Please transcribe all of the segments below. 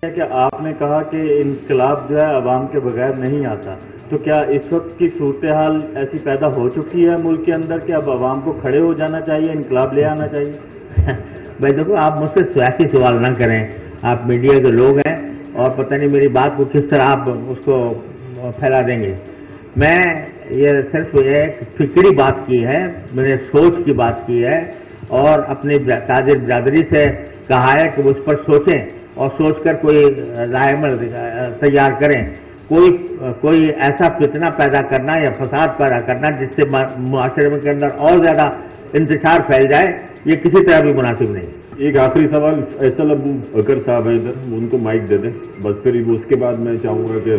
ہے کہ آپ نے کہا کہ انقلاب جو ہے عوام کے بغیر نہیں آتا، تو کیا اس وقت کی صورتحال ایسی پیدا ہو چکی ہے ملک کے اندر کہ اب عوام کو کھڑے ہو جانا چاہیے، انقلاب لے آنا چاہیے؟ بھائی دیکھو، آپ مجھ سے سیاسی سوال نہ کریں، آپ میڈیا کے لوگ ہیں اور پتہ نہیں میری بات کو کس طرح آپ اس کو پھیلا دیں گے۔ میں یہ صرف ایک فکری بات کی ہے، میں نے سوچ کی بات کی ہے اور اپنی تاجر برادری سے کہا ہے کہ وہ اس پر سوچیں اور سوچ کر کوئی رائے عمل تیار کریں۔ کوئی ایسا فتنہ پیدا کرنا یا فساد پیدا کرنا جس سے معاشرے کے اندر اور زیادہ انتشار پھیل جائے، یہ کسی طرح بھی مناسب نہیں۔ ایک آخری سوال فیصل ابو بکر صاحب ہیں ادھر، ان کو مائک دے دیں بس، پھر اس کے بعد میں چاہوں گا کہ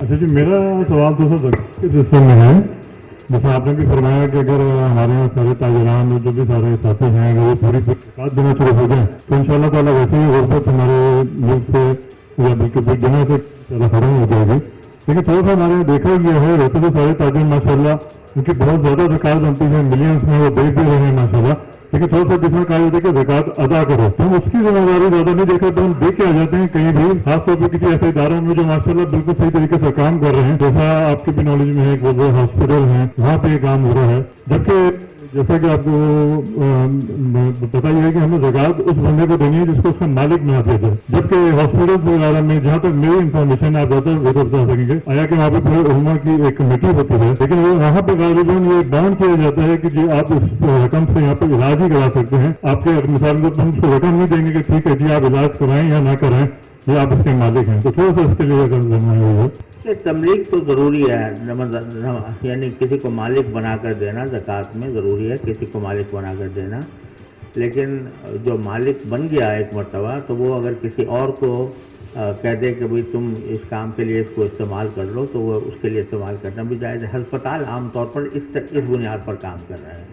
اچھا جی، میرا سوال تو سر جس میں ہے، جیسے آپ نے بھی فرمایا کہ اگر ہمارے یہاں سارے تاجران اور جو بھی سارے ساتھی ہیں اگر وہ پوری زکوٰۃ دینا شروع ہو جائیں تو ان شاء اللہ تعالیٰ ویسے ہی غربت ہمارے ملک سے یا بلکہ دنیا سے ختم ہو جائے گی۔ لیکن تھوڑا سا ہمارے یہاں دیکھا گیا ہے، ویسے تو سارے تاجر ماشاء اللہ ان کی بہت زیادہ زکوٰۃ بنتی ہے، ملینس میں وہ بیچ بھی رہے ہیں ماشاء اللہ، لیکن تھوڑا سا جس میں کہا جاتا ہے کہ زکوٰۃ ادا کرو، تو ہم اس کی ذمہ داری زیادہ نہیں دیکھا، تو ہم دیکھ کے آ جاتے ہیں کہیں بھی، خاص طور پہ کسی ایسے اداروں میں جو ماشاء اللہ بالکل صحیح طریقے سے کام کر رہے ہیں، جیسا آپ کے بھی نالج میں ہے کہ وہ ہاسپٹل ہیں وہاں پہ یہ کام ہو رہا ہے، جبکہ جیسا کہ آپ کو پتا ہی ہے کہ ہمیں زکوٰۃ اس بندے کو دینی ہے جس کو اس کا مالک بنا دیا جائے، جبکہ ہاسپٹل وغیرہ میں جہاں تک میری انفارمیشن آپ بہتر بتا سکیں گے، آیا کہ وہاں پہ پورے علماء کی ایک کمیٹی ہوتی ہے، لیکن وہاں پہ غالباً یہ باؤنڈ کیا جاتا ہے کہ جی آپ اس رقم سے یہاں پہ علاج ہی کرا سکتے ہیں، آپ کے مثال کے ہم اس کو رقم نہیں دیں گے کہ ٹھیک ہے جی آپ علاج کرائیں یا نہ کرائیں، یہ آپ اس کے مالک ہیں، تو تھوڑا سا اس کے لیے اگر ذمہ ہے کہ تملیغ تو ضروری ہے، یعنی کسی کو مالک بنا کر دینا زکوٰۃ میں ضروری ہے، کسی کو مالک بنا کر دینا، لیکن جو مالک بن گیا ایک مرتبہ تو وہ اگر کسی اور کو کہہ دے کہ بھئی تم اس کام کے لیے اس کو استعمال کر لو تو وہ اس کے لیے استعمال کرنا بھی جائز ہے۔ ہسپتال عام طور پر اس بنیاد پر کام کر رہے ہیں،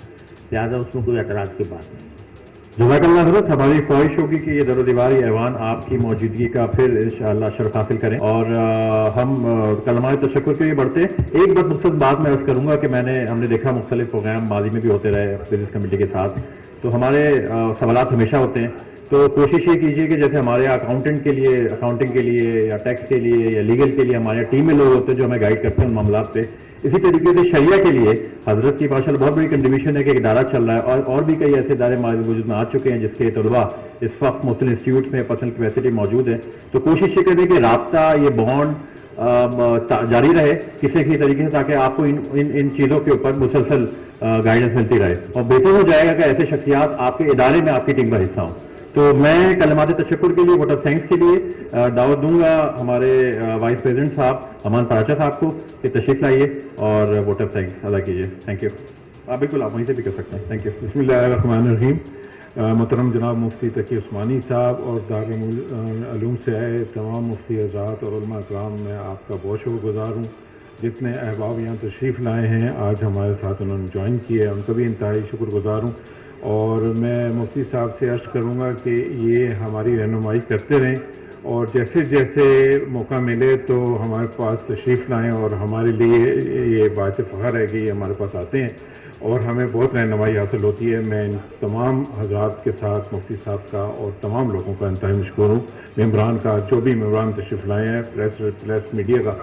لہٰذا اس میں کوئی اعتراض کی بات نہیں۔ جزاک اللہ حضرت، ہماری خواہش ہوگی کہ یہ در و دیواری ایوان آپ کی موجودگی کا پھر انشاءاللہ شرف حاصل کریں اور ہم کلمات تشکر کے لیے بڑھتے ہیں۔ ایک مقصد بات میں عرض کروں گا کہ ہم نے دیکھا مختلف پروگرام ماضی میں بھی ہوتے رہے بزنس کمیٹی کے ساتھ، تو ہمارے سوالات ہمیشہ ہوتے ہیں، تو کوشش یہ کیجیے کہ جیسے ہمارے اکاؤنٹنگ کے لیے یا ٹیکس کے لیے یا لیگل کے لیے ہمارے ٹیم میں لوگ ہوتے ہیں جو ہمیں گائیڈ کرتے ہیں ان معاملات پہ، اسی طریقے سے شریعہ کے لیے حضرت کی ماشاءاللہ بہت بڑی کنٹریبیوشن ہے کہ ایک ادارہ چل رہا ہے اور بھی کئی ایسے ادارے وجود میں آ چکے ہیں جس کے طلباء اس وقت مختلف انسٹیٹیوٹس میں پرسنل کیپیسٹی موجود ہے، تو کوشش یہ کریں کہ رابطہ یہ بانڈ جاری رہے کسی طریقے سے تاکہ آپ کو ان چیزوں کے اوپر مسلسل گائیڈنس ملتی رہے اور بہتر ہو جائے گا کہ ایسے شخصیات آپ کے ادارے میں آپ کی ٹیم کا حصہ ہوں۔ تو میں کلمات تشکر کے لیے ووٹ آف تھینکس کے لیے دعوت دوں گا ہمارے وائس پریزیڈنٹ صاحب امان تاجہ صاحب کو کہ تشریف لائیے اور ووٹ آف تھینکس ادا کیجیے۔ Thank you. بالکل آپ وہیں سے بھی کر سکتے ہیں۔ Thank you. بسم اللہ الرحمن الرحیم۔ محترم جناب مفتی تقی عثمانی صاحب اور دارالعلوم سے آئے تمام مفتی حضرات اور علماء اکرام، میں آپ کا بہت شکر گزار ہوں۔ جتنے احباب یہاں تشریف لائے ہیں آج ہمارے ساتھ انہوں نے جوائن کیا ہے، ان کا بھی انتہائی شکر گزار ہوں، اور میں مفتی صاحب سے عرض کروں گا کہ یہ ہماری رہنمائی کرتے رہیں اور جیسے جیسے موقع ملے تو ہمارے پاس تشریف لائیں، اور ہمارے لیے یہ باعث فخر ہے کہ یہ ہمارے پاس آتے ہیں اور ہمیں بہت رہنمائی حاصل ہوتی ہے۔ میں ان تمام حضرات کے ساتھ مفتی صاحب کا اور تمام لوگوں کا انتہائی مشکور ہوں، ممبران کا، جو بھی ممبران تشریف لائے ہیں، پریس میڈیا کا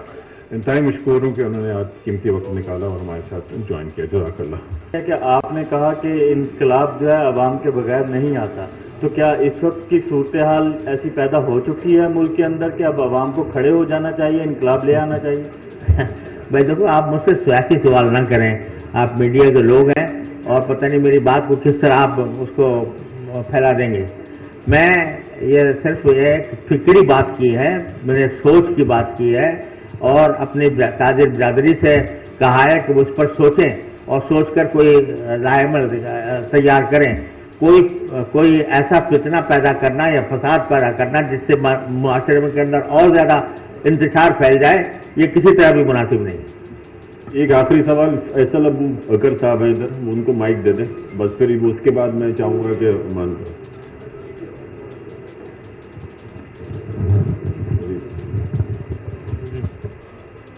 انتہائی مشکور ہوں کہ انہوں نے آج قیمتی وقت نکالا اور ہمارے ساتھ جوائن کیا۔ جزاک اللہ۔ کہ آپ نے کہا کہ انقلاب جو ہے عوام کے بغیر نہیں آتا، تو کیا اس وقت کی صورتحال ایسی پیدا ہو چکی ہے ملک کے اندر کہ اب عوام کو کھڑے ہو جانا چاہیے، انقلاب لے آنا چاہیے؟ بھائی دیکھو، آپ مجھ سے سیاسی سوال نہ کریں، آپ میڈیا کے لوگ ہیں اور پتہ نہیں میری بات کو کس طرح آپ اس کو پھیلا دیں گے۔ میں یہ صرف ایک فکری بات کی ہے، میں نے سوچ کی بات کی ہے اور اپنی تاجر برادری سے کہا ہے کہ وہ اس پر سوچیں اور سوچ کر کوئی رائے عمل تیار کریں۔ کوئی ایسا فتنہ پیدا کرنا یا فساد پیدا کرنا جس سے معاشرے کے اندر اور زیادہ انتشار پھیل جائے، یہ کسی طرح بھی مناسب نہیں۔ ایک آخری سوال فیصل ابو بکر صاحب ہیں ادھر، ان کو مائک دے دیں بس، پھر اس کے بعد میں چاہوں گا کہ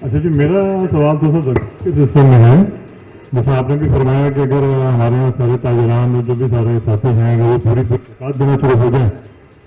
اچھا جی، میرا سوال تو سر جس میں ہے، جیسے آپ نے بھی فرمایا کہ اگر ہمارے یہاں سارے تاجران اور جو بھی سارے ساتھی ہیں اگر وہ پوری زکوٰۃ دینا شروع ہو جائیں